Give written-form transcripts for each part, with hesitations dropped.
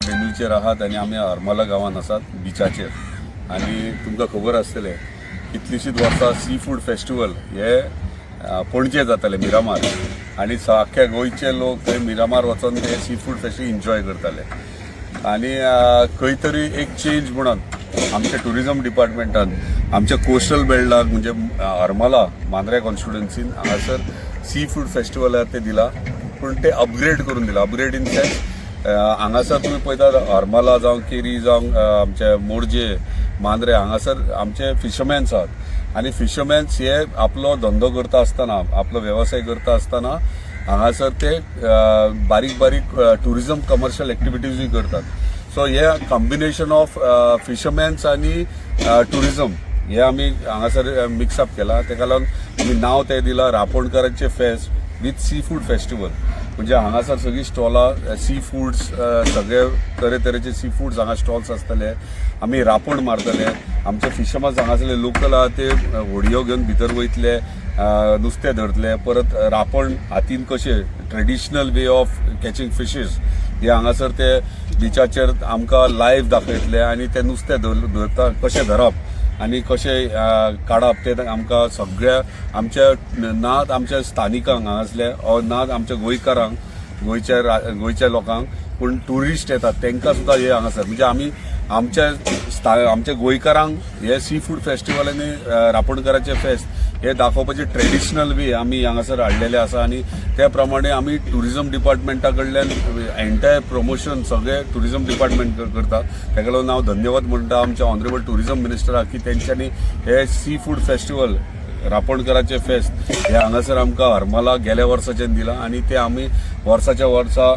वेन्यूचेर आहात आनी आमी हरमला गांवांत आसात बिचाचेर. आनी तुमकां खबर आसतलें कितलींशींच वर्सां सी फूड फेस्टिवल हे पणजे जाताले मिरामार, आनी आख्ख्या गोंयचे लोक थंय मिरामार वचून ते सी फूड फेस्टिवल एन्जॉय करताले. आनी खंय तरी एक चेंज म्हणून आमच्या टुरिजम डिपार्टमेंटान आमच्या कोस्टल बेल्टाक म्हणजे हरमला मांद्रे कॉन्स्टिट्युएन्सीन हांगासर सी फूड फेस्टिवल ते दिला, पूण ते अपग्रेड करून दिला. अपग्रेड इन सेन्स हांगासर तुमी पळयतात हरमला जावं केरी जावं आमचे मोरजे मांद्रे हांगासर आमचे फिशरमॅन्स आहात आनी फिशरमॅन्स हे आपलो धंदो करता आसतना आपलो वेवसाय करता आसतना हांगासर ते बारीक बारीक टुरिजम कमर्शियल एक्टिविटीजूय करतात. सो हे कॉम्बिनेशन ऑफ फिशरमॅन्स आनी टुरिजम हे आमी हांगासर मिक्सअप केला. ताका लागून आमी नांव तें दिलां रापणकारांचे फेस्त विथ सी फूड फेस्टिवल. म्हणजे हांगासर सगळीं स्टॉलां सी फूड्स सगळे तरेतरेचे सी फूड्स हांगा स्टॉल्स आसतले. आमी रापण मारतले. आमचे फिशरमॅन्स हांगासरले लोकल आहा ते व्हडयो घेवन भितर वयतले, नुस्तें धरतले, परत रापण हातीन कशें traditional way of catching fishes हे हांगासर ते बिचाचेर आमकां लायव्ह दाखयतले आनी ते नुस्तें धरता कशें धरप आनी कशें काडप ते आमकां सगळ्या आमच्या नात आमच्या स्थानिकांक हांगासले नात आमच्या गोंयकारांक गोंयच्या लोकांक पूण ट्युरिस्ट येतात तांकां सुद्दां हे हांगासर म्हणजे आमी आमच्या गोंयकारांक हे सी फूड फेस्टिवल आनी रापणकारांचे फेस्त हे दाखोवपाचे ट्रेडिशनल वे आमी हांगासर हाडलेले आसा. आनी त्या प्रमाणे आमी टुरिजम डिपार्टमेंटा कडल्यान एंटायर प्रमोशन सगळे टुरिजम डिपार्टमेंट करता. ताका लागून हांव धन्यवाद म्हणटा आमच्या ऑनरेबल टुरिजम मिनिस्टराक की तेंच्यांनी हे सी फूड फेस्टिवल रापणकारांचे फेस्त हे हांगासर आमकां हरमला गेल्या वर्साच्यान दिलां आनी ते आमी वर्साच्या वर्सा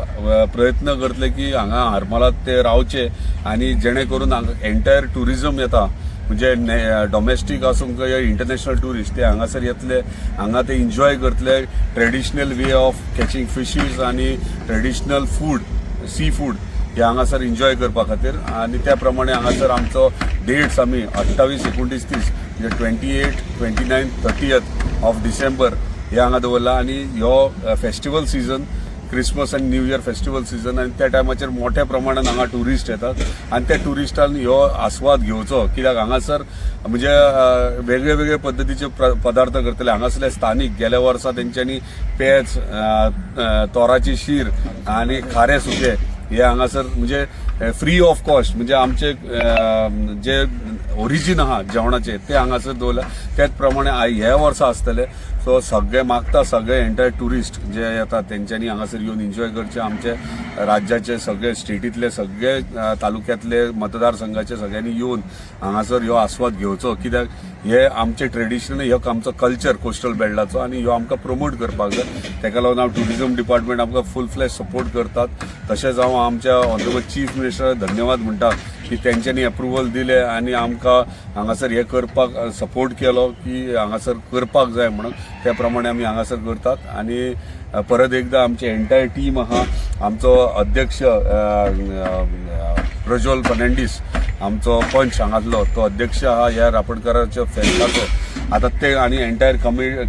प्रयत्न करतले की हांगा हरमलात ते रावचे आनी जेणे करून एंटायर टुरिजम येता म्हणजे डॉमेस्टीक आसूं या इंटरनॅशनल टुरिस्ट ते हांगासर येतले, हांगा ते एन्जॉय करतले traditional way of catching fishes आनी ट्रेडिशनल फूड सी फूड हे हांगासर एन्जॉय करपा खातीर. आनी त्या प्रमाणे हांगासर आमचो डेट्स आमी 28, 29, 30 म्हणजे 28, 29, 30 ऑफ डिसेंबर हे हांगा दवरला. आनी ह्यो फेस्टिवल सिजन क्रिसमस आनी न्यू इयर फेस्टिवल सिजन आनी त्या टायमाचेर मोठ्या प्रमाणात हांगा ट्युरिस्ट येतात आनी त्या ट्युरिस्टांनी ह्यो आस्वाद घेवचो कित्याक हांगासर म्हणजे वेगळे वेगळे पद्दतीचे पदार्थ करतले. हांगासरले स्थानीक गेल्या वर्सा तेंच्यांनी पेज तोराची शीर आनी खारे सुके हे हांगासर म्हणजे फ्री ऑफ कॉस्ट म्हणजे आमचे जे ओरिजीन आहा जेवणाचे ते हांगासर दवरल्या. त्याच प्रमाणे ह्या वर्सा आसतले. सो सगळे मागता सगळे एंटायर टुरिस्ट जे येतात तेंच्यांनी हांगासर येवन एन्जॉय करचे. आमचे राज्याचे सगळे स्टेटीतले सगळे तालुक्यातले मतदारसंघाचे सगळ्यांनी येवन हांगासर ह्यो आस्वाद घेवचो कित्याक हे आमचे ट्रेडिशन हे आमचो कल्चर कोस्टल बेल्टाचो आनी ह्यो आमकां प्रमोट करपाक जाय. ताका लागून हांव टुरिजम डिपार्टमेंट आमकां फूल फ्लॅश सपोर्ट करतात. तशेंच हांव आमच्या ऑनरेबल चीफ मिनिस्टर धन्यवाद म्हणटा की तेंच्यांनी अप्रुवल दिले आनी आमकां हांगासर हे करपाक सपोर्ट केलो की हांगासर करपाक जाय म्हणून त्या प्रमाणे आमी हांगासर करतात. आनी परत एकदा आमचे एंटायर टीम आहा आमचो अध्यक्ष प्रज्वल फर्नांडीस आमचो पंच हांगातलो तो अध्यक्ष आहा ह्या रापणकारांच्या फेस्ताचो. आता ते आनी एंटायर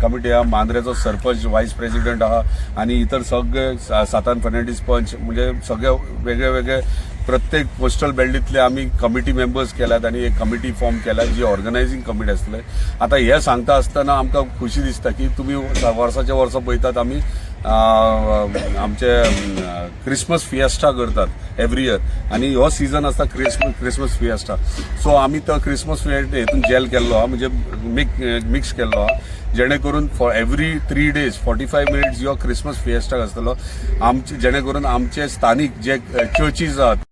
कमिटी आहा मांद्रेचो सरपंच व्हायस प्रेसिडेंट आहा आनी इतर सगळे सातान फर्नांडीस पंच म्हणजे सगळे वेगळे वेगळे प्रत्येक कोस्टल बेल्टींतले आमी कमिटी मेंबर्स केल्यात आनी एक कमिटी फॉर्म केल्या जी ऑर्गनायझींग कमिटी आसतले. आता हे सांगता आसतना आमकां खुशी दिसता की तुमी वर्साच्या वर्सा पळयतात आमी आमचे क्रिसमस फिएस्टा करतात एवरी इयर आनी हो सिजन आसता क्रिसमस फिएस्टा. सो आमी तो क्रिसमस फिएस्टा हेतून जेल केल्लो आहा म्हणजे मिक्स केल्लो आहा जेणे करून फॉर एवरी 3 days 45 minutes ह्यो क्रिसमस फिएस्टाक आसतलो आमचे जेणे करून आमचे स्थानीक जे चर्चीज आहात